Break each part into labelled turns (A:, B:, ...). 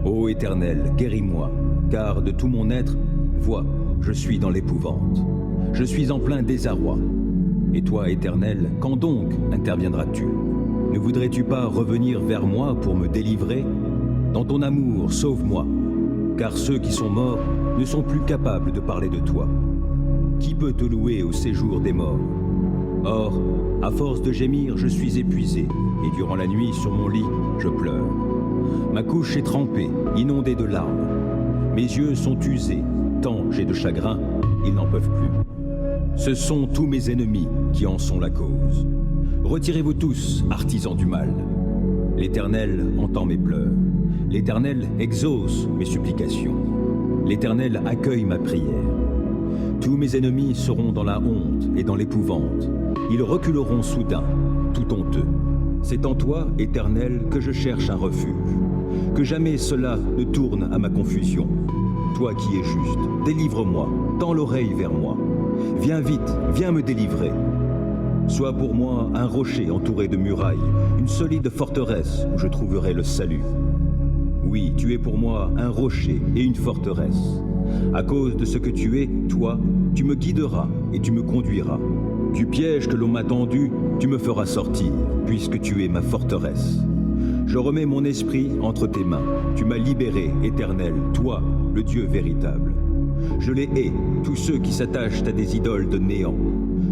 A: Ô Éternel, guéris-moi, car de tout mon être, vois, je suis dans l'épouvante. Je suis en plein désarroi. Et toi, Éternel, quand donc interviendras-tu? Ne voudrais-tu pas revenir vers moi pour me délivrer? Dans ton amour, sauve-moi, car ceux qui sont morts ne sont plus capables de parler de toi. Qui peut te louer au séjour des morts? Or, à force de gémir, je suis épuisé, et durant la nuit, sur mon lit, je pleure. Ma couche est trempée, inondée de larmes. Mes yeux sont usés, tant j'ai de chagrin, ils n'en peuvent plus. Ce sont tous mes ennemis qui en sont la cause. Retirez-vous tous, artisans du mal. L'Éternel entend mes pleurs. L'Éternel exauce mes supplications. L'Éternel accueille ma prière. Tous mes ennemis seront dans la honte et dans l'épouvante. Ils reculeront soudain, tout honteux. C'est en toi, Éternel, que je cherche un refuge. Que jamais cela ne tourne à ma confusion. Toi qui es juste, délivre-moi, tends l'oreille vers moi. Viens vite, viens me délivrer. Sois pour moi un rocher entouré de murailles, une solide forteresse où je trouverai le salut. Oui, tu es pour moi un rocher et une forteresse. À cause de ce que tu es, toi, tu me guideras et tu me conduiras. Du piège que l'on m'a tendu, tu me feras sortir, puisque tu es ma forteresse. Je remets mon esprit entre tes mains. Tu m'as libéré, Éternel, toi, le Dieu véritable. Je les hais, tous ceux qui s'attachent à des idoles de néant.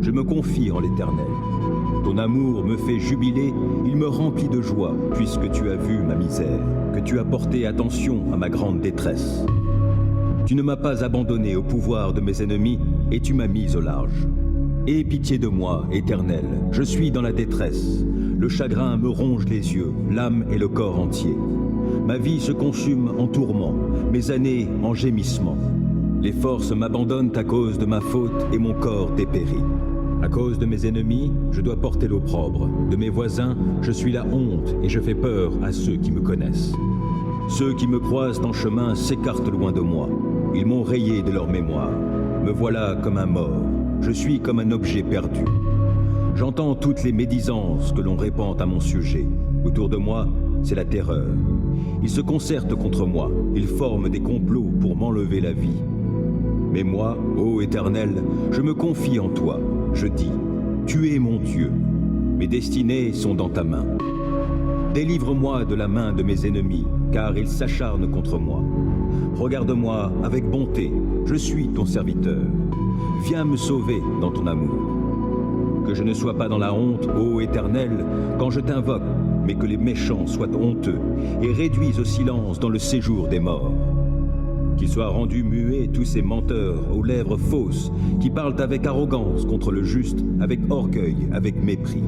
A: Je me confie en l'Éternel. Ton amour me fait jubiler, il me remplit de joie, puisque tu as vu ma misère, que tu as porté attention à ma grande détresse. Tu ne m'as pas abandonné au pouvoir de mes ennemis, et tu m'as mis au large. Aie pitié de moi, Éternel, je suis dans la détresse. Le chagrin me ronge les yeux, l'âme et le corps entier. Ma vie se consume en tourments, mes années en gémissements. Les forces m'abandonnent à cause de ma faute et mon corps dépérit. À cause de mes ennemis, je dois porter l'opprobre. De mes voisins, je suis la honte et je fais peur à ceux qui me connaissent. Ceux qui me croisent en chemin s'écartent loin de moi. Ils m'ont rayé de leur mémoire. Me voilà comme un mort. Je suis comme un objet perdu. J'entends toutes les médisances que l'on répand à mon sujet. Autour de moi, c'est la terreur. Ils se concertent contre moi. Ils forment des complots pour m'enlever la vie. Mais moi, ô Éternel, je me confie en toi. Je dis, tu es mon Dieu. Mes destinées sont dans ta main. Délivre-moi de la main de mes ennemis, car ils s'acharnent contre moi. Regarde-moi avec bonté, je suis ton serviteur. Viens me sauver dans ton amour. Que je ne sois pas dans la honte, ô Éternel, quand je t'invoque, mais que les méchants soient honteux et réduits au silence dans le séjour des morts. Qu'ils soient rendus muets tous ces menteurs aux lèvres fausses qui parlent avec arrogance contre le juste, avec orgueil, avec mépris.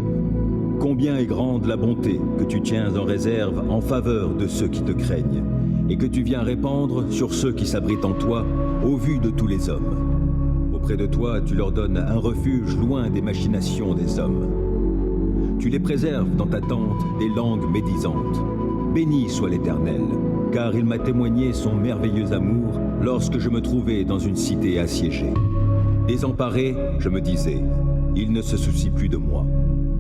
A: Combien est grande la bonté que tu tiens en réserve en faveur de ceux qui te craignent et que tu viens répandre sur ceux qui s'abritent en toi au vu de tous les hommes. Auprès de toi, tu leur donnes un refuge loin des machinations des hommes. Tu les préserves dans ta tente des langues médisantes. Béni soit l'Éternel, car il m'a témoigné son merveilleux amour lorsque je me trouvais dans une cité assiégée. Désemparé, je me disais, il ne se soucie plus de moi.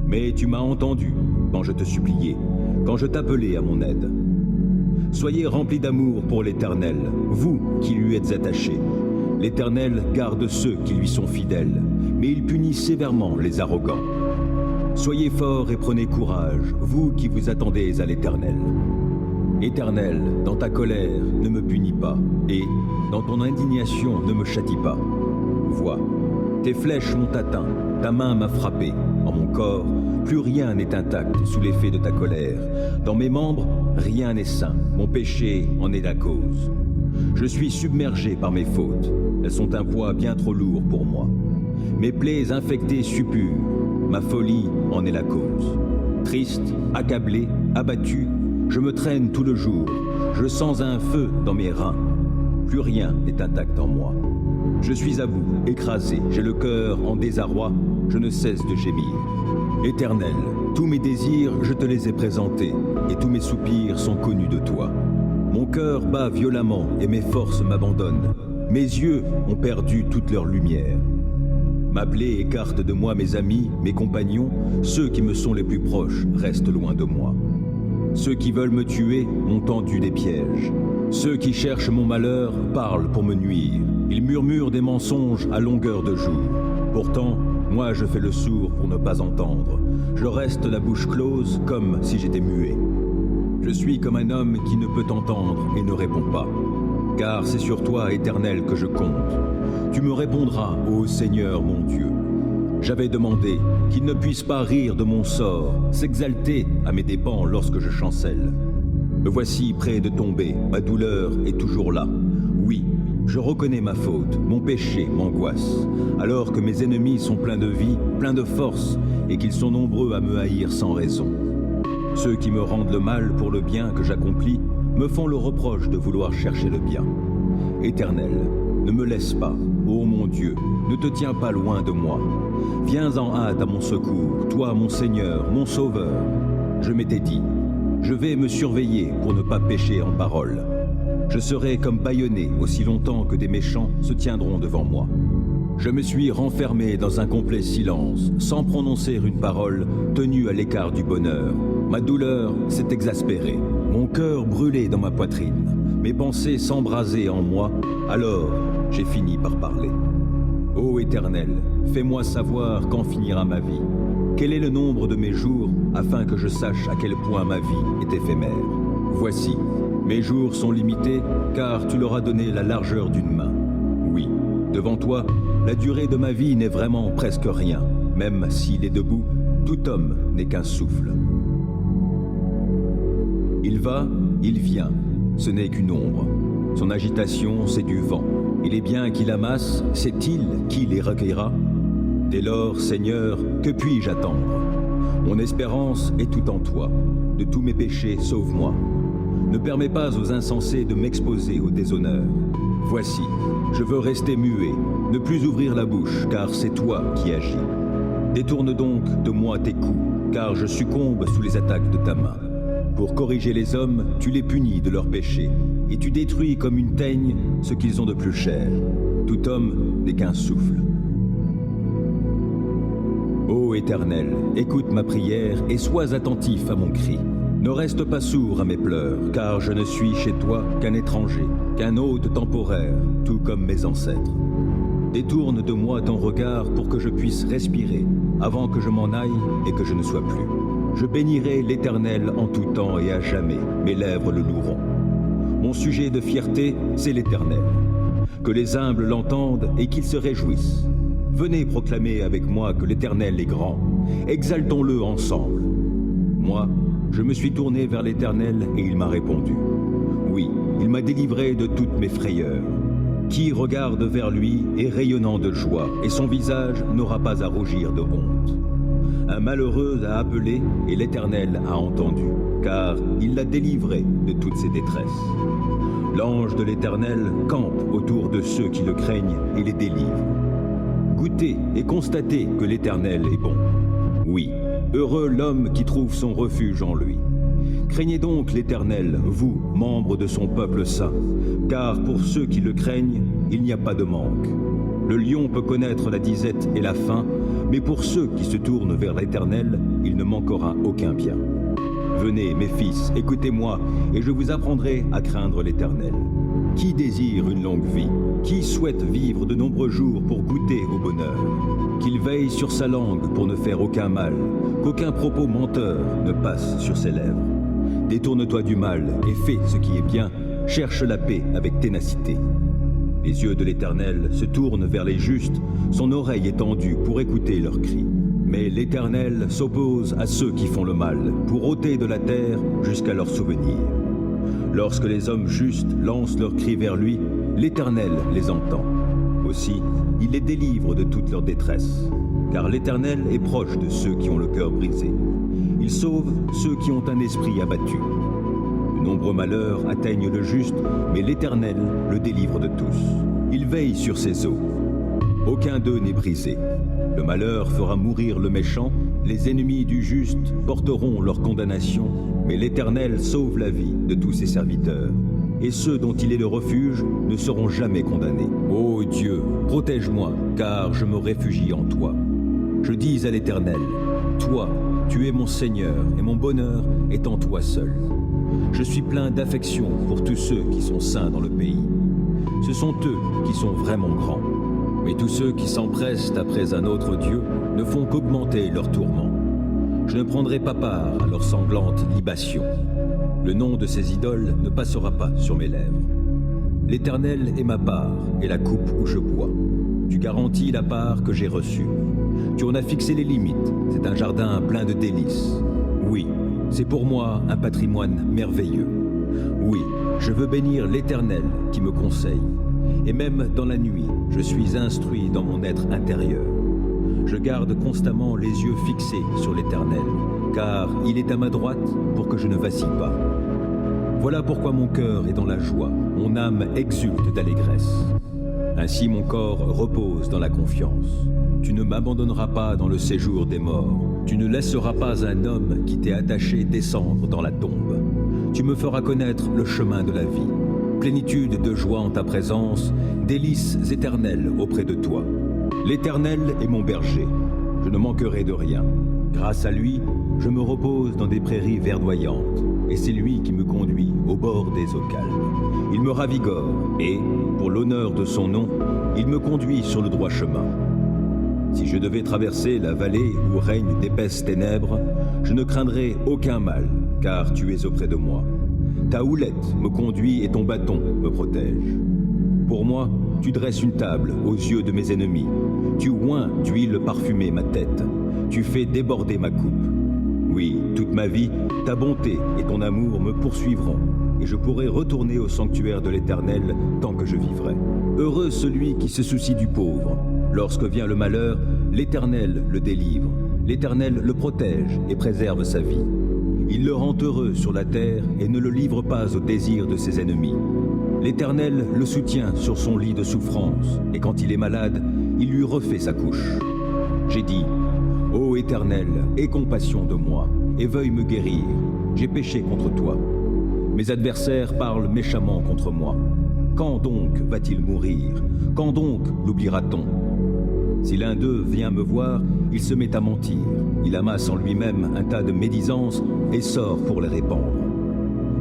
A: Mais tu m'as entendu quand je te suppliais, quand je t'appelais à mon aide. Soyez remplis d'amour pour l'Éternel, vous qui lui êtes attachés. L'Éternel garde ceux qui lui sont fidèles, mais il punit sévèrement les arrogants. Soyez forts et prenez courage, vous qui vous attendez à l'Éternel. Éternel, dans ta colère, ne me punis pas, et dans ton indignation, ne me châtie pas. Vois, tes flèches m'ont atteint, ta main m'a frappé. En mon corps, plus rien n'est intact sous l'effet de ta colère. Dans mes membres, rien n'est sain, mon péché en est la cause. Je suis submergé par mes fautes, elles sont un poids bien trop lourd pour moi. Mes plaies infectées suppurent, ma folie en est la cause. Triste, accablé, abattu, je me traîne tout le jour, je sens un feu dans mes reins. Plus rien n'est intact en moi. Je suis à bout, écrasé, j'ai le cœur en désarroi, je ne cesse de gémir. Éternel, tous mes désirs, je te les ai présentés, et tous mes soupirs sont connus de toi. Mon cœur bat violemment et mes forces m'abandonnent. Mes yeux ont perdu toute leur lumière. Ma plaie écarte de moi mes amis, mes compagnons, ceux qui me sont les plus proches restent loin de moi. Ceux qui veulent me tuer m'ont tendu des pièges. Ceux qui cherchent mon malheur parlent pour me nuire. Ils murmurent des mensonges à longueur de jour. Pourtant, moi je fais le sourd pour ne pas entendre. Je reste la bouche close comme si j'étais muet. Je suis comme un homme qui ne peut entendre et ne répond pas. Car c'est sur toi, Éternel, que je compte. Tu me répondras, ô Seigneur mon Dieu. J'avais demandé qu'il ne puisse pas rire de mon sort, s'exalter à mes dépens lorsque je chancelle. Me voici près de tomber, ma douleur est toujours là. Oui, je reconnais ma faute, mon péché m'angoisse, alors que mes ennemis sont pleins de vie, pleins de force, et qu'ils sont nombreux à me haïr sans raison. Ceux qui me rendent le mal pour le bien que j'accomplis me font le reproche de vouloir chercher le bien. Éternel, ne me laisse pas, ô mon Dieu, ne te tiens pas loin de moi. Viens en hâte à mon secours, toi mon Seigneur, mon Sauveur. Je m'étais dit, je vais me surveiller pour ne pas pécher en parole. Je serai comme bâillonné aussi longtemps que des méchants se tiendront devant moi. Je me suis renfermé dans un complet silence, sans prononcer une parole, tenu à l'écart du bonheur. Ma douleur s'est exaspérée, mon cœur brûlait dans ma poitrine, mes pensées s'embrasaient en moi, alors j'ai fini par parler. Ô Éternel, fais-moi savoir quand finira ma vie. Quel est le nombre de mes jours, afin que je sache à quel point ma vie est éphémère. Voici, mes jours sont limités, car tu leur as donné la largeur d'une main. Oui, devant toi, la durée de ma vie n'est vraiment presque rien. Même s'il est debout, tout homme n'est qu'un souffle. Il va, il vient, ce n'est qu'une ombre. Son agitation, c'est du vent. Et les biens qu'il amasse, c'est-il qui les recueillera? Dès lors, Seigneur, que puis-je attendre? Mon espérance est tout en toi. De tous mes péchés, sauve-moi. Ne permets pas aux insensés de m'exposer au déshonneur. Voici, je veux rester muet, ne plus ouvrir la bouche, car c'est toi qui agis. Détourne donc de moi tes coups, car je succombe sous les attaques de ta main. Pour corriger les hommes, tu les punis de leurs péchés, et tu détruis comme une teigne ce qu'ils ont de plus cher. Tout homme n'est qu'un souffle. Ô Éternel, écoute ma prière et sois attentif à mon cri. Ne reste pas sourd à mes pleurs, car je ne suis chez toi qu'un étranger, qu'un hôte temporaire, tout comme mes ancêtres. Détourne de moi ton regard pour que je puisse respirer, avant que je m'en aille et que je ne sois plus. Je bénirai l'Éternel en tout temps et à jamais, mes lèvres le loueront. Mon sujet de fierté, c'est l'Éternel. Que les humbles l'entendent et qu'ils se réjouissent. Venez proclamer avec moi que l'Éternel est grand. Exaltons-le ensemble. Moi, je me suis tourné vers l'Éternel et il m'a répondu. Oui, il m'a délivré de toutes mes frayeurs. Qui regarde vers lui est rayonnant de joie et son visage n'aura pas à rougir de honte. Un malheureux a appelé et l'Éternel a entendu, car il l'a délivré de toutes ses détresses. L'ange de l'Éternel campe autour de ceux qui le craignent et les délivre. Goûtez et constatez que l'Éternel est bon. Oui, heureux l'homme qui trouve son refuge en lui. Craignez donc l'Éternel, vous, membres de son peuple saint, car pour ceux qui le craignent, il n'y a pas de manque. Le lion peut connaître la disette et la faim, mais pour ceux qui se tournent vers l'Éternel, il ne manquera aucun bien. Venez, mes fils, écoutez-moi, et je vous apprendrai à craindre l'Éternel. Qui désire une longue vie? Qui souhaite vivre de nombreux jours pour goûter au bonheur? Qu'il veille sur sa langue pour ne faire aucun mal, qu'aucun propos menteur ne passe sur ses lèvres. Détourne-toi du mal et fais ce qui est bien, cherche la paix avec ténacité. Les yeux de l'Éternel se tournent vers les justes, son oreille est tendue pour écouter leurs cris. Mais l'Éternel s'oppose à ceux qui font le mal, pour ôter de la terre jusqu'à leur souvenir. Lorsque les hommes justes lancent leurs cris vers lui, l'Éternel les entend. Aussi, il les délivre de toute leur détresse, car l'Éternel est proche de ceux qui ont le cœur brisé. Il sauve ceux qui ont un esprit abattu. De nombreux malheurs atteignent le juste, mais l'Éternel le délivre de tous. Il veille sur ses eaux. Aucun d'eux n'est brisé. Le malheur fera mourir le méchant, les ennemis du juste porteront leur condamnation, mais l'Éternel sauve la vie de tous ses serviteurs. Et ceux dont il est le refuge ne seront jamais condamnés. Ô Dieu, protège-moi, car je me réfugie en toi. Je dis à l'Éternel, toi, tu es mon Seigneur, et mon bonheur est en toi seul. Je suis plein d'affection pour tous ceux qui sont saints dans le pays. Ce sont eux qui sont vraiment grands. Mais tous ceux qui s'empressent après un autre Dieu ne font qu'augmenter leurs tourments. Je ne prendrai pas part à leurs sanglantes libations. Le nom de ces idoles ne passera pas sur mes lèvres. L'Éternel est ma part et la coupe où je bois. Tu garantis la part que j'ai reçue. Tu en as fixé les limites. C'est un jardin plein de délices. Oui, c'est pour moi un patrimoine merveilleux. Oui, je veux bénir l'Éternel qui me conseille. Et même dans la nuit, je suis instruit dans mon être intérieur. Je garde constamment les yeux fixés sur l'Éternel, car il est à ma droite pour que je ne vacille pas. Voilà pourquoi mon cœur est dans la joie, mon âme exulte d'allégresse. Ainsi mon corps repose dans la confiance. Tu ne m'abandonneras pas dans le séjour des morts. Tu ne laisseras pas un homme qui t'est attaché descendre dans la tombe. Tu me feras connaître le chemin de la vie. Plénitude de joie en ta présence, délices éternelles auprès de toi. L'Éternel est mon berger, je ne manquerai de rien. Grâce à lui, je me repose dans des prairies verdoyantes, et c'est lui qui me conduit au bord des eaux calmes. Il me ravigore, et, pour l'honneur de son nom, il me conduit sur le droit chemin. Si je devais traverser la vallée où règnent d'épaisses ténèbres, je ne craindrai aucun mal, car tu es auprès de moi. Ta houlette me conduit et ton bâton me protège. Pour moi, tu dresses une table aux yeux de mes ennemis. Tu oins d'huile parfumée ma tête. Tu fais déborder ma coupe. Oui, toute ma vie, ta bonté et ton amour me poursuivront, et je pourrai retourner au sanctuaire de l'Éternel tant que je vivrai. Heureux celui qui se soucie du pauvre. Lorsque vient le malheur, l'Éternel le délivre. L'Éternel le protège et préserve sa vie. Il le rend heureux sur la terre et ne le livre pas au désir de ses ennemis. L'Éternel le soutient sur son lit de souffrance, et quand il est malade, il lui refait sa couche. J'ai dit, ô Éternel, aie compassion de moi, et veuille me guérir. J'ai péché contre toi. Mes adversaires parlent méchamment contre moi. Quand donc va-t-il mourir? Quand donc l'oubliera-t-on? Si l'un d'eux vient me voir, il se met à mentir. Il amasse en lui-même un tas de médisances et sort pour les répandre.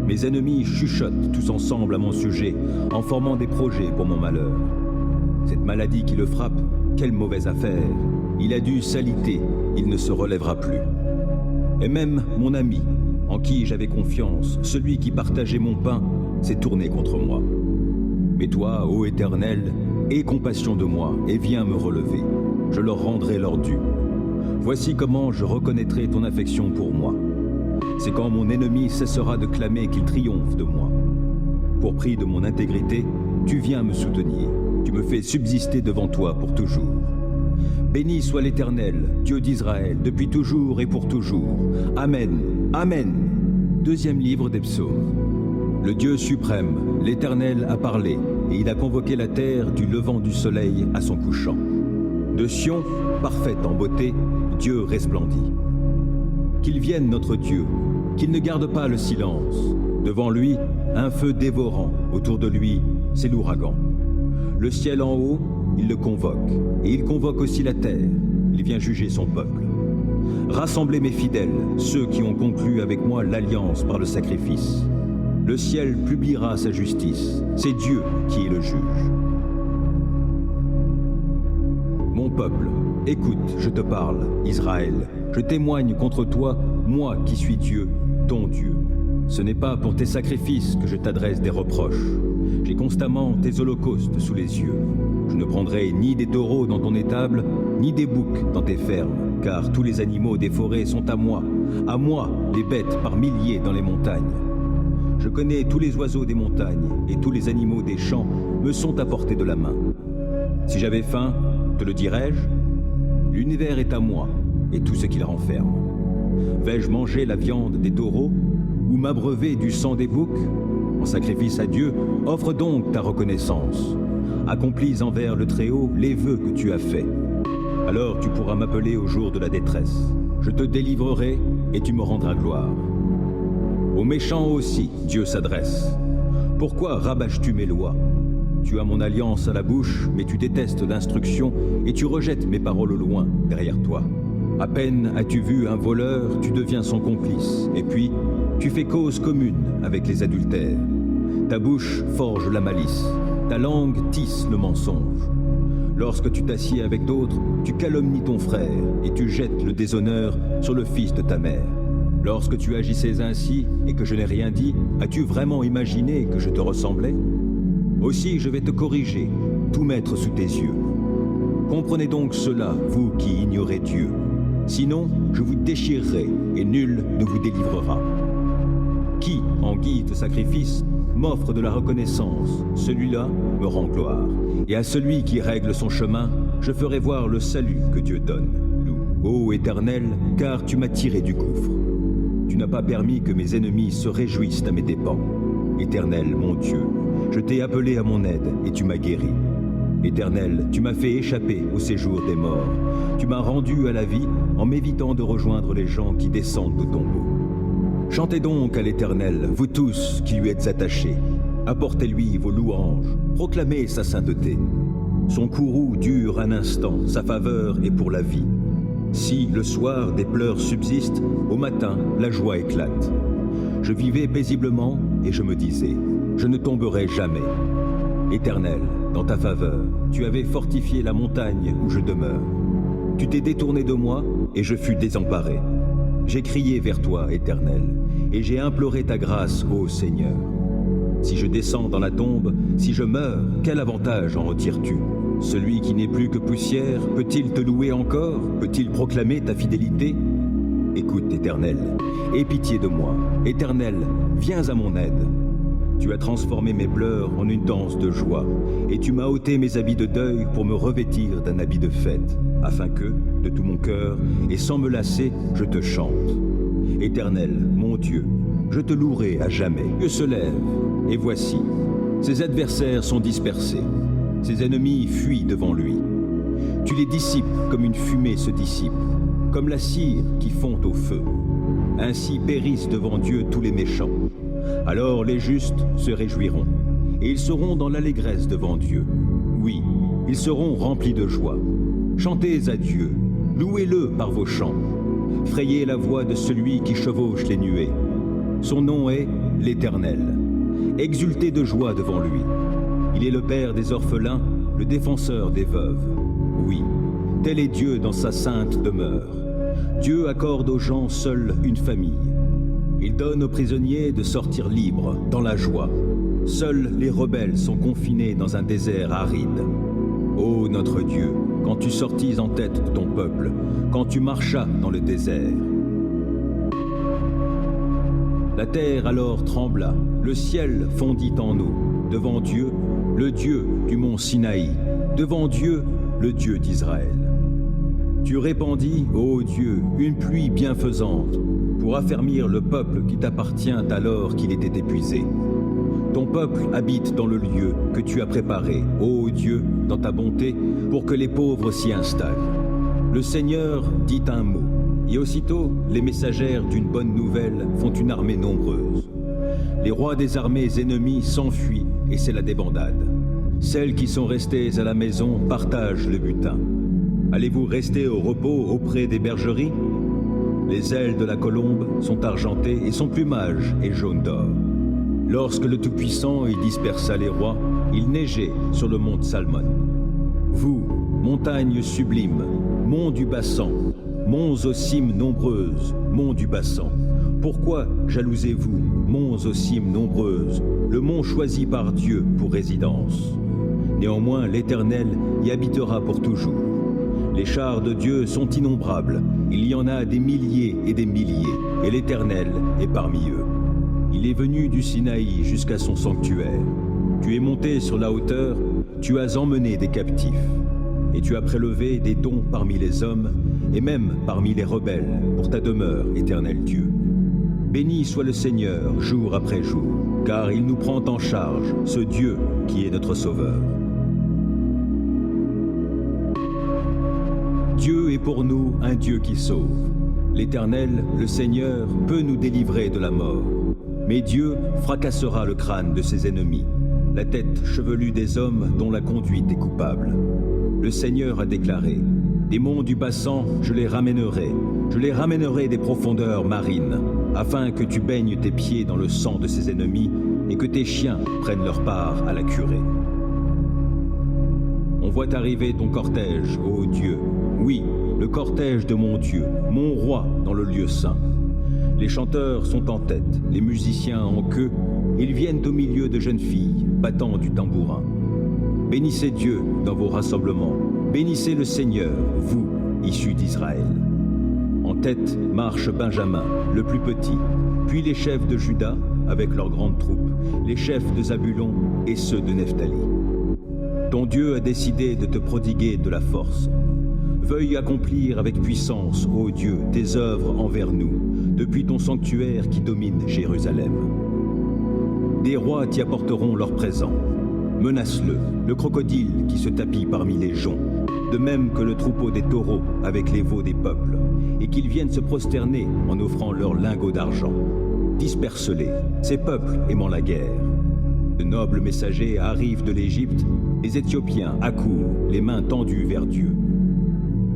A: Mes ennemis chuchotent tous ensemble à mon sujet, en formant des projets pour mon malheur. Cette maladie qui le frappe, quelle mauvaise affaire. Il a dû s'aliter, il ne se relèvera plus. Et même mon ami, en qui j'avais confiance, celui qui partageait mon pain, s'est tourné contre moi. Mais toi, ô Éternel, aie compassion de moi et viens me relever. Je leur rendrai leur dû. Voici comment je reconnaîtrai ton affection pour moi. C'est quand mon ennemi cessera de clamer qu'il triomphe de moi. Pour prix de mon intégrité, tu viens me soutenir. Tu me fais subsister devant toi pour toujours. Béni soit l'Éternel, Dieu d'Israël, depuis toujours et pour toujours. Amen. Amen. Deuxième livre des Psaumes. Le Dieu suprême, l'Éternel a parlé, et il a convoqué la terre du levant du soleil à son couchant. De Sion, parfaite en beauté, Dieu resplendit. Qu'il vienne notre Dieu, qu'il ne garde pas le silence. Devant lui, un feu dévorant, autour de lui, c'est l'ouragan. Le ciel en haut, il le convoque, et il convoque aussi la terre, il vient juger son peuple. Rassemblez mes fidèles, ceux qui ont conclu avec moi l'alliance par le sacrifice. Le ciel publiera sa justice, c'est Dieu qui est le juge. Mon peuple, écoute, je te parle, Israël. Je témoigne contre toi, moi qui suis Dieu, ton Dieu. Ce n'est pas pour tes sacrifices que je t'adresse des reproches. J'ai constamment tes holocaustes sous les yeux. Je ne prendrai ni des taureaux dans ton étable, ni des boucs dans tes fermes, car tous les animaux des forêts sont à moi les bêtes par milliers dans les montagnes. Je connais tous les oiseaux des montagnes, et tous les animaux des champs me sont à portée de la main. Si j'avais faim, te le dirais-je? L'univers est à moi, et tout ce qu'il renferme. Vais-je manger la viande des taureaux, ou m'abreuver du sang des boucs? En sacrifice à Dieu, offre donc ta reconnaissance. Accomplis envers le Très-Haut les vœux que tu as faits. Alors tu pourras m'appeler au jour de la détresse. Je te délivrerai, et tu me rendras gloire. Aux méchants aussi, Dieu s'adresse. Pourquoi rabâches-tu mes lois? Tu as mon alliance à la bouche, mais tu détestes l'instruction, et tu rejettes mes paroles au loin, derrière toi. À peine as-tu vu un voleur, tu deviens son complice, et puis Tu fais cause commune avec les adultères. Ta bouche forge la malice. Ta langue tisse le mensonge. Lorsque tu t'assieds avec d'autres, tu calomnies ton frère et tu jettes le déshonneur sur le fils de ta mère. Lorsque tu agissais ainsi et que je n'ai rien dit, as-tu vraiment imaginé que je te ressemblais? Aussi je vais te corriger, tout mettre sous tes yeux. Comprenez donc cela, vous qui ignorez Dieu. Sinon, je vous déchirerai et nul ne vous délivrera. Qui, en guise de sacrifice, m'offre de la reconnaissance, celui-là me rend gloire. Et à celui qui règle son chemin, je ferai voir le salut que Dieu donne. Ô Éternel, car tu m'as tiré du gouffre. Tu n'as pas permis que mes ennemis se réjouissent à mes dépens. Éternel, mon Dieu, je t'ai appelé à mon aide et tu m'as guéri. Éternel, tu m'as fait échapper au séjour des morts. Tu m'as rendu à la vie en m'évitant de rejoindre les gens qui descendent au tombeau. Chantez donc à l'Éternel, vous tous qui lui êtes attachés. Apportez-lui vos louanges, proclamez sa sainteté. Son courroux dure un instant, sa faveur est pour la vie. Si, le soir, des pleurs subsistent, au matin, la joie éclate. Je vivais paisiblement et je me disais, je ne tomberai jamais. Éternel, dans ta faveur, tu avais fortifié la montagne où je demeure. Tu t'es détourné de moi et je fus désemparé. J'ai crié vers toi, Éternel, et j'ai imploré ta grâce, ô Seigneur. Si je descends dans la tombe, si je meurs, quel avantage en retires-tu? Celui qui n'est plus que poussière, peut-il te louer encore? Peut-il proclamer ta fidélité? Écoute, Éternel, aie pitié de moi. Éternel, viens à mon aide. Tu as transformé mes pleurs en une danse de joie, et tu m'as ôté mes habits de deuil pour me revêtir d'un habit de fête, afin que, de tout mon cœur, et sans me lasser, je te chante. Éternel, mon Dieu, je te louerai à jamais. Dieu se lève, et voici, ses adversaires sont dispersés, ses ennemis fuient devant lui. Tu les dissipes comme une fumée se dissipe, comme la cire qui fond au feu. Ainsi périssent devant Dieu tous les méchants. Alors les justes se réjouiront, et ils seront dans l'allégresse devant Dieu. Oui, ils seront remplis de joie. Chantez à Dieu, louez-le par vos chants. Frayez la voix de celui qui chevauche les nuées. Son nom est l'Éternel. Exultez de joie devant lui. Il est le père des orphelins, le défenseur des veuves. Oui, tel est Dieu dans sa sainte demeure. Dieu accorde aux gens seuls une famille. Il donne aux prisonniers de sortir libres, dans la joie. Seuls les rebelles sont confinés dans un désert aride. Ô notre Dieu, quand tu sortis en tête de ton peuple, quand tu marchas dans le désert. La terre alors trembla, le ciel fondit en eau, devant Dieu, le Dieu du mont Sinaï, devant Dieu, le Dieu d'Israël. Tu répandis, ô Dieu, une pluie bienfaisante, pour affermir le peuple qui t'appartient alors qu'il était épuisé. Ton peuple habite dans le lieu que tu as préparé, ô Dieu, dans ta bonté, pour que les pauvres s'y installent. Le Seigneur dit un mot, et aussitôt les messagères d'une bonne nouvelle font une armée nombreuse. Les rois des armées ennemies s'enfuient, et c'est la débandade. Celles qui sont restées à la maison partagent le butin. Allez-vous rester au repos auprès des bergeries? Les ailes de la colombe sont argentées et son plumage est jaune d'or. Lorsque le Tout-Puissant y dispersa les rois, il neigeait sur le mont Salmon. Vous, montagnes sublimes, monts du Bassan, monts aux cimes nombreuses, monts du Bassan, pourquoi jalousez-vous, monts aux cimes nombreuses, le mont choisi par Dieu pour résidence? Néanmoins, l'Éternel y habitera pour toujours. Les chars de Dieu sont innombrables, il y en a des milliers, et l'Éternel est parmi eux. Il est venu du Sinaï jusqu'à son sanctuaire. Tu es monté sur la hauteur, tu as emmené des captifs, et tu as prélevé des dons parmi les hommes, et même parmi les rebelles, pour ta demeure, Éternel Dieu. Béni soit le Seigneur, jour après jour, car il nous prend en charge, ce Dieu qui est notre Sauveur. Dieu est pour nous un Dieu qui sauve. L'Éternel, le Seigneur, peut nous délivrer de la mort. Mais Dieu fracassera le crâne de ses ennemis, la tête chevelue des hommes dont la conduite est coupable. Le Seigneur a déclaré, des monts du Bassan, je les ramènerai des profondeurs marines, afin que tu baignes tes pieds dans le sang de ses ennemis et que tes chiens prennent leur part à la curée. On voit arriver ton cortège, ô Dieu, oui, le cortège de mon Dieu, mon roi dans le lieu saint. Les chanteurs sont en tête, les musiciens en queue, ils viennent au milieu de jeunes filles, battant du tambourin. Bénissez Dieu dans vos rassemblements, bénissez le Seigneur, vous, issus d'Israël. En tête marche Benjamin, le plus petit, puis les chefs de Juda, avec leurs grandes troupes, les chefs de Zabulon et ceux de Nephtali. Ton Dieu a décidé de te prodiguer de la force. Veuille accomplir avec puissance, ô Dieu, tes œuvres envers nous, depuis ton sanctuaire qui domine Jérusalem. Des rois t'y apporteront leurs présents. Menace-le, le crocodile qui se tapit parmi les joncs, de même que le troupeau des taureaux avec les veaux des peuples, et qu'ils viennent se prosterner en offrant leurs lingots d'argent. Disperse-les, ces peuples aimant la guerre. De nobles messagers arrivent de l'Égypte, les Éthiopiens accourent, les mains tendues vers Dieu.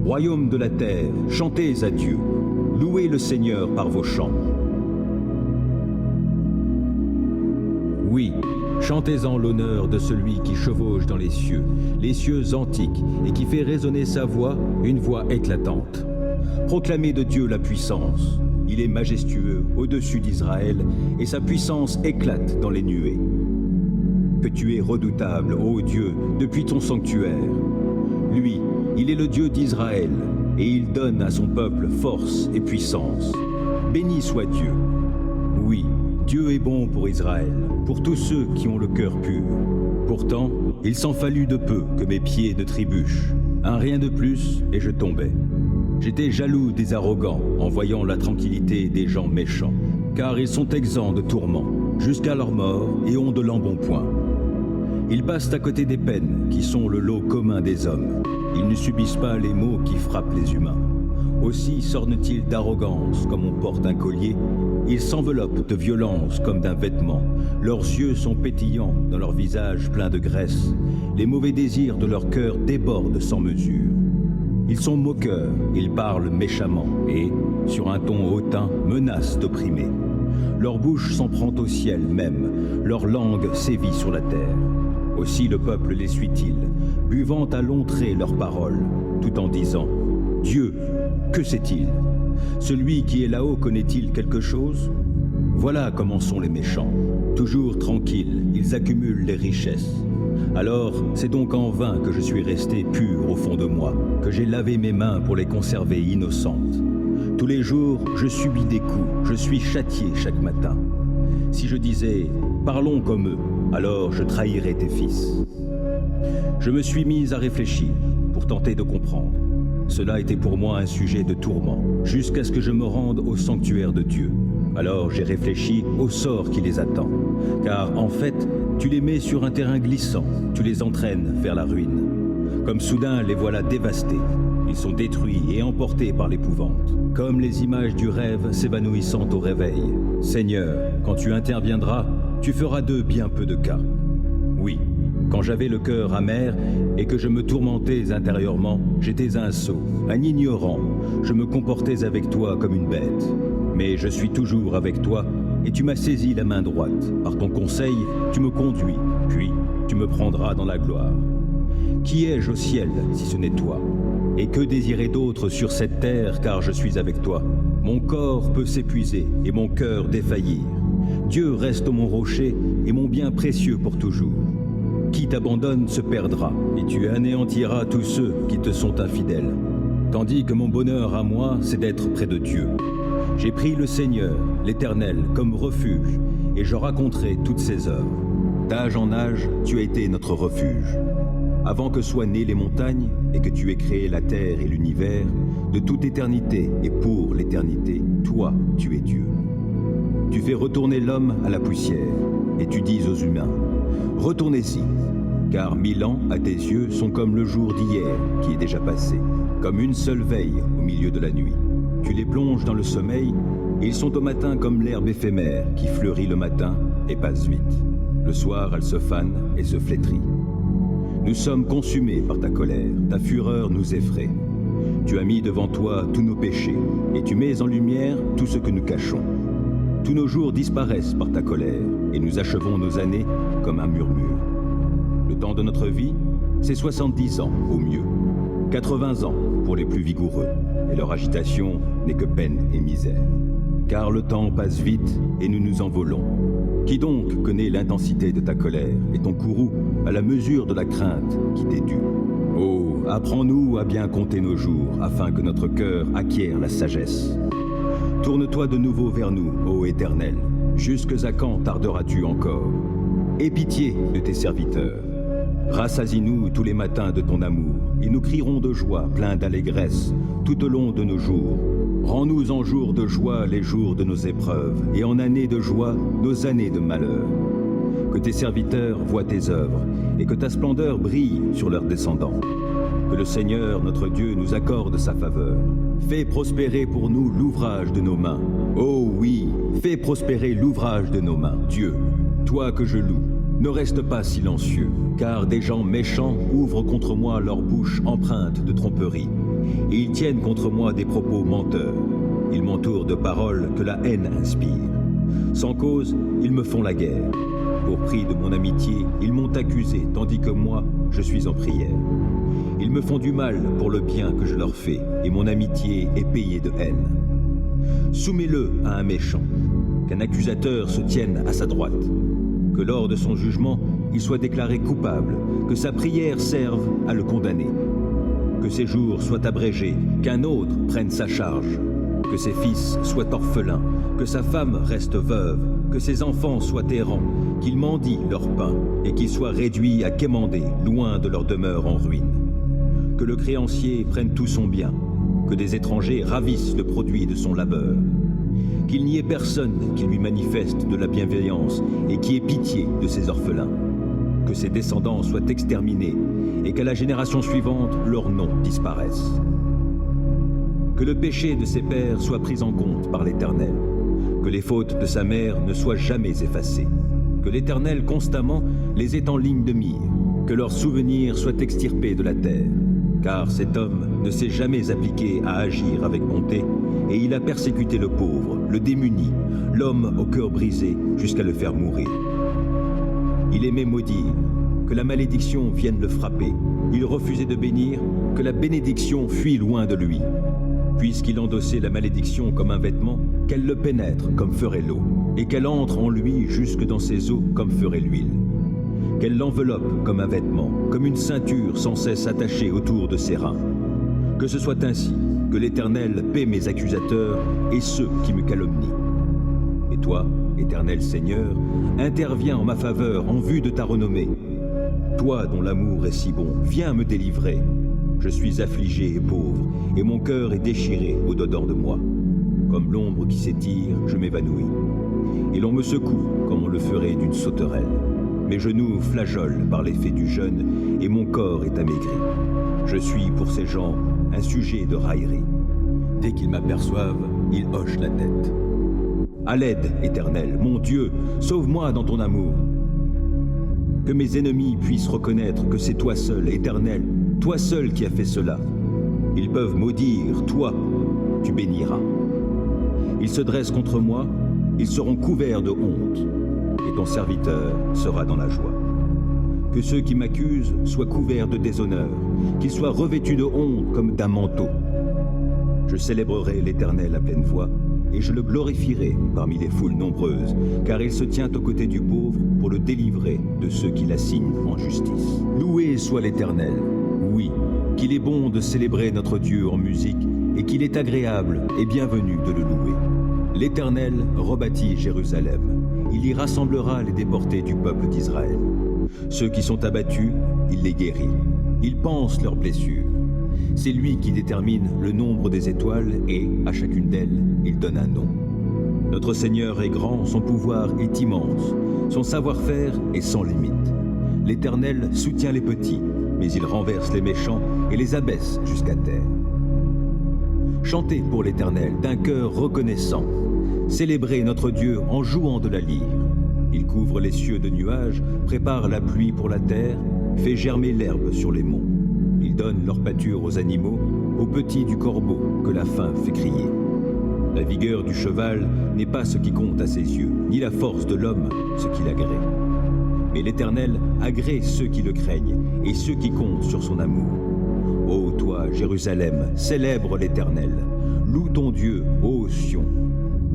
A: Royaume de la terre, chantez à Dieu, louez le Seigneur par vos chants. Oui, chantez-en l'honneur de celui qui chevauche dans les cieux antiques, et qui fait résonner sa voix, une voix éclatante. Proclamez de Dieu la puissance. Il est majestueux au-dessus d'Israël, et sa puissance éclate dans les nuées. Que tu es redoutable, ô Dieu, depuis ton sanctuaire. Lui, il est le Dieu d'Israël, et il donne à son peuple force et puissance. Béni soit Dieu. Oui, Dieu est bon pour Israël, pour tous ceux qui ont le cœur pur. Pourtant, il s'en fallut de peu que mes pieds ne trébuchent. Un rien de plus, et je tombais. J'étais jaloux des arrogants en voyant la tranquillité des gens méchants, car ils sont exempts de tourments, jusqu'à leur mort, et ont de l'embonpoint. Ils passent à côté des peines qui sont le lot commun des hommes. Ils ne subissent pas les maux qui frappent les humains. Aussi s'ornent-ils d'arrogance comme on porte un collier. Ils s'enveloppent de violence comme d'un vêtement. Leurs yeux sont pétillants dans leur visage plein de graisse. Les mauvais désirs de leur cœur débordent sans mesure. Ils sont moqueurs, ils parlent méchamment et, sur un ton hautain, menacent d'opprimer. Leur bouche s'en prend au ciel même, leur langue sévit sur la terre. Aussi le peuple les suit-il, buvant à longs traits leurs paroles, tout en disant « Dieu, que sait-il? Celui qui est là-haut connaît-il quelque chose? Voilà comment sont les méchants. Toujours tranquilles, ils accumulent les richesses. Alors, c'est donc en vain que je suis resté pur au fond de moi, que j'ai lavé mes mains pour les conserver innocentes. Tous les jours, je subis des coups, je suis châtié chaque matin. Si je disais « Parlons comme eux », alors je trahirais tes fils. Je me suis mis à réfléchir pour tenter de comprendre. Cela était pour moi un sujet de tourment, jusqu'à ce que je me rende au sanctuaire de Dieu. Alors j'ai réfléchi au sort qui les attend, car en fait, tu les mets sur un terrain glissant, tu les entraînes vers la ruine. Comme soudain, les voilà dévastés. Ils sont détruits et emportés par l'épouvante, comme les images du rêve s'évanouissant au réveil. Seigneur, quand tu interviendras, tu feras d'eux bien peu de cas. Oui, quand j'avais le cœur amer et que je me tourmentais intérieurement, j'étais un sot, un ignorant. Je me comportais avec toi comme une bête. Mais je suis toujours avec toi, et tu m'as saisi la main droite. Par ton conseil, tu me conduis, puis tu me prendras dans la gloire. Qui ai-je au ciel si ce n'est toi? Et que désirer d'autre sur cette terre, car je suis avec toi? Mon corps peut s'épuiser et mon cœur défaillir. Dieu reste mon rocher et mon bien précieux pour toujours. Qui t'abandonne se perdra, et tu anéantiras tous ceux qui te sont infidèles. Tandis que mon bonheur à moi, c'est d'être près de Dieu. J'ai pris le Seigneur, l'Éternel, comme refuge, et je raconterai toutes ses œuvres. D'âge en âge, tu as été notre refuge. Avant que soient nées les montagnes, et que tu aies créé la terre et l'univers, de toute éternité et pour l'éternité, toi, tu es Dieu. Tu fais retourner l'homme à la poussière, et tu dis aux humains, « Retournez-y, car 1000 ans à tes yeux sont comme le jour d'hier qui est déjà passé, comme une seule veille au milieu de la nuit. Tu les plonges dans le sommeil, et ils sont au matin comme l'herbe éphémère qui fleurit le matin et passe vite. Le soir, elle se fane et se flétrit. Nous sommes consumés par ta colère, ta fureur nous effraie. Tu as mis devant toi tous nos péchés, et tu mets en lumière tout ce que nous cachons. tous nos jours disparaissent par ta colère, et nous achevons nos années comme un murmure. Le temps de notre vie, c'est 70 ans au mieux, 80 ans pour les plus vigoureux, et leur agitation n'est que peine et misère. Car le temps passe vite et nous nous envolons. Qui donc connaît l'intensité de ta colère et ton courroux à la mesure de la crainte qui t'est due? Oh, apprends-nous à bien compter nos jours, afin que notre cœur acquiert la sagesse. Tourne-toi de nouveau vers nous, ô Éternel. Jusque à quand tarderas-tu encore? Aie pitié de tes serviteurs. Rassasie-nous tous les matins de ton amour, et nous crierons de joie, pleins d'allégresse, tout au long de nos jours. Rends-nous en jours de joie les jours de nos épreuves, et en années de joie nos années de malheur. Que tes serviteurs voient tes œuvres, et que ta splendeur brille sur leurs descendants. Que le Seigneur, notre Dieu, nous accorde sa faveur. Fais prospérer pour nous l'ouvrage de nos mains. Oh oui, fais prospérer l'ouvrage de nos mains. Dieu, toi que je loue, ne reste pas silencieux, car des gens méchants ouvrent contre moi leur bouche empreinte de tromperie, et ils tiennent contre moi des propos menteurs. Ils m'entourent de paroles que la haine inspire. Sans cause, ils me font la guerre. Pour prix de mon amitié, ils m'ont accusé, tandis que moi, je suis en prière. Ils me font du mal pour le bien que je leur fais, et mon amitié est payée de haine. Soumets-le à un méchant, qu'un accusateur se tienne à sa droite, que lors de son jugement, il soit déclaré coupable, que sa prière serve à le condamner, que ses jours soient abrégés, qu'un autre prenne sa charge, que ses fils soient orphelins, que sa femme reste veuve, que ses enfants soient errants, qu'ils mendient leur pain, et qu'ils soient réduits à quémander, loin de leur demeure en ruine. Que le créancier prenne tout son bien, que des étrangers ravissent le produit de son labeur, qu'il n'y ait personne qui lui manifeste de la bienveillance et qui ait pitié de ses orphelins, que ses descendants soient exterminés et qu'à la génération suivante, leur nom disparaisse. Que le péché de ses pères soit pris en compte par l'Éternel, que les fautes de sa mère ne soient jamais effacées, que l'Éternel constamment les ait en ligne de mire, que leurs souvenirs soient extirpés de la terre, car cet homme ne s'est jamais appliqué à agir avec bonté, et il a persécuté le pauvre, le démuni, l'homme au cœur brisé, jusqu'à le faire mourir. Il aimait maudire, que la malédiction vienne le frapper. Il refusait de bénir, que la bénédiction fuit loin de lui. Puisqu'il endossait la malédiction comme un vêtement, qu'elle le pénètre comme ferait l'eau, et qu'elle entre en lui jusque dans ses os comme ferait l'huile. Qu'elle l'enveloppe comme un vêtement, comme une ceinture sans cesse attachée autour de ses reins. Que ce soit ainsi, que l'Éternel paie mes accusateurs et ceux qui me calomnient. Et toi, Éternel Seigneur, interviens en ma faveur en vue de ta renommée. Toi dont l'amour est si bon, viens me délivrer. Je suis affligé et pauvre, et mon cœur est déchiré au-dedans de moi. Comme l'ombre qui s'étire, je m'évanouis. Et l'on me secoue comme on le ferait d'une sauterelle. Mes genoux flageolent par l'effet du jeûne, et mon corps est amaigri. Je suis pour ces gens un sujet de raillerie. Dès qu'ils m'aperçoivent, ils hochent la tête. À l'aide, Éternel, mon Dieu, sauve-moi dans ton amour. Que mes ennemis puissent reconnaître que c'est toi seul, Éternel, toi seul qui as fait cela. Ils peuvent maudire, toi, tu béniras. Ils se dressent contre moi, ils seront couverts de honte, et ton serviteur sera dans la joie. Que ceux qui m'accusent soient couverts de déshonneur, qu'ils soient revêtus de honte comme d'un manteau. Je célébrerai l'Éternel à pleine voix, et je le glorifierai parmi les foules nombreuses, car il se tient aux côtés du pauvre pour le délivrer de ceux qui l'assignent en justice. Loué soit l'Éternel, oui, qu'il est bon de célébrer notre Dieu en musique, et qu'il est agréable et bienvenu de le louer. L'Éternel rebâtit Jérusalem, il y rassemblera les déportés du peuple d'Israël. Ceux qui sont abattus, il les guérit, il panse leurs blessures. C'est lui qui détermine le nombre des étoiles et, à chacune d'elles, il donne un nom. Notre Seigneur est grand, son pouvoir est immense, son savoir-faire est sans limite. L'Éternel soutient les petits, mais il renverse les méchants et les abaisse jusqu'à terre. Chantez pour l'Éternel d'un cœur reconnaissant. Célébrez notre Dieu en jouant de la lyre. Il couvre les cieux de nuages, prépare la pluie pour la terre, fait germer l'herbe sur les monts. Il donne leur pâture aux animaux, aux petits du corbeau que la faim fait crier. La vigueur du cheval n'est pas ce qui compte à ses yeux, ni la force de l'homme ce qui l'agrée. Mais l'Éternel agrée ceux qui le craignent et ceux qui comptent sur son amour. Ô toi, Jérusalem, célèbre l'Éternel. Loue ton Dieu, ô Sion.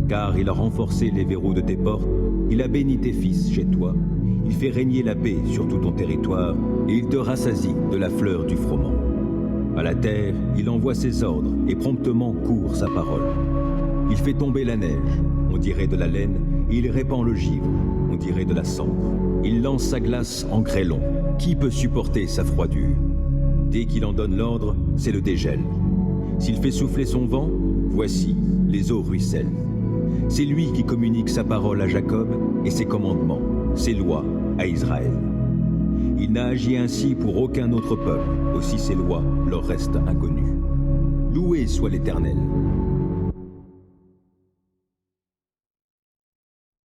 A: Car il a renforcé les verrous de tes portes, il a béni tes fils chez toi, il fait régner la paix sur tout ton territoire, et il te rassasie de la fleur du froment. À la terre, il envoie ses ordres, et promptement court sa parole. Il fait tomber la neige, on dirait de la laine, et il répand le givre, on dirait de la cendre. Il lance sa glace en grêlon. Qui peut supporter sa froidure? Dès qu'il en donne l'ordre, c'est le dégel. S'il fait souffler son vent, voici, les eaux ruissellent. C'est lui qui communique sa parole à Jacob et ses commandements, ses lois à Israël. Il n'a agi ainsi pour aucun autre peuple, aussi ses lois leur restent inconnues. Loué soit l'Éternel,